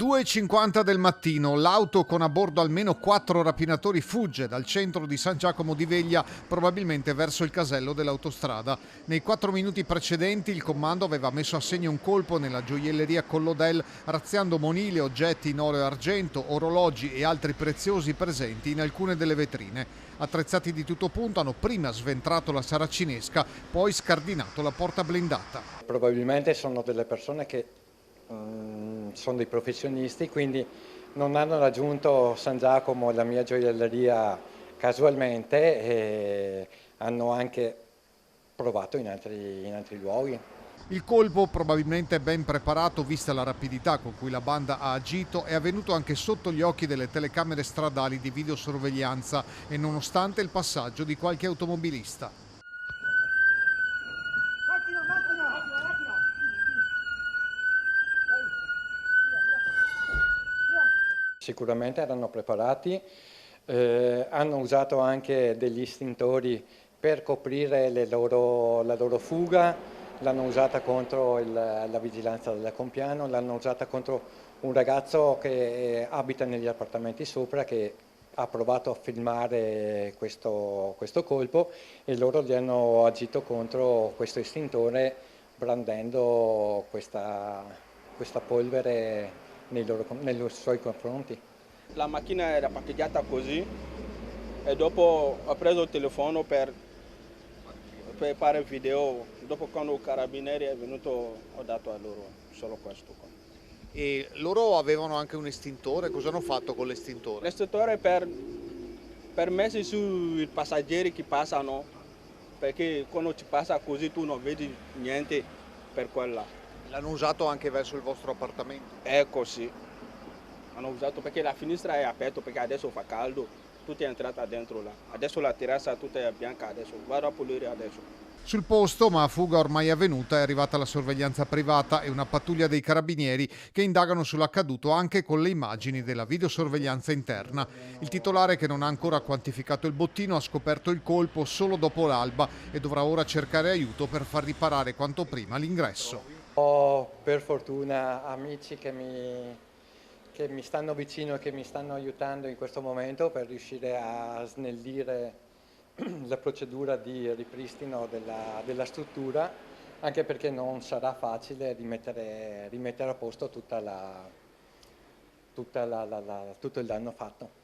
2:50 del mattino, l'auto con a bordo almeno 4 rapinatori fugge dal centro di San Giacomo di Veglia, probabilmente verso il casello dell'autostrada. Nei 4 minuti precedenti il comando aveva messo a segno un colpo nella gioielleria Collodel, razziando monili, oggetti in oro e argento, orologi e altri preziosi presenti in alcune delle vetrine. Attrezzati di tutto punto hanno prima sventrato la saracinesca, poi scardinato la porta blindata. Probabilmente sono delle persone che sono dei professionisti, quindi non hanno raggiunto San Giacomo e la mia gioielleria casualmente e hanno anche provato in altri luoghi. Il colpo, probabilmente ben preparato vista la rapidità con cui la banda ha agito, è avvenuto anche sotto gli occhi delle telecamere stradali di videosorveglianza e nonostante il passaggio di qualche automobilista. Sicuramente erano preparati, hanno usato anche degli istintori per coprire la loro fuga, l'hanno usata contro la vigilanza del compiano, l'hanno usata contro un ragazzo che abita negli appartamenti sopra che ha provato a filmare questo colpo e loro gli hanno agito contro questo istintore brandendo questa polvere nei suoi confronti. La macchina era parcheggiata così e dopo ho preso il telefono per fare il video. Dopo quando il carabinieri è venuto ho dato a loro solo questo qua. E loro avevano anche un estintore, cosa hanno fatto con l'estintore? L'estintore per messi sui passeggeri che passano, perché quando ci passa così tu non vedi niente per quella. L'hanno usato anche verso il vostro appartamento? È così. Hanno usato perché la finestra è aperta perché adesso fa caldo, tutta è entrata dentro là. Adesso la terrazza tutta è bianca adesso, vado a pulire adesso. Sul posto, ma a fuga ormai avvenuta, è arrivata la sorveglianza privata e una pattuglia dei carabinieri che indagano sull'accaduto anche con le immagini della videosorveglianza interna. Il titolare, che non ha ancora quantificato il bottino, ha scoperto il colpo solo dopo l'alba e dovrà ora cercare aiuto per far riparare quanto prima l'ingresso. Ho per fortuna amici che mi stanno vicino e che mi stanno aiutando in questo momento per riuscire a snellire la procedura di ripristino della struttura, anche perché non sarà facile rimettere a posto tutto il danno fatto.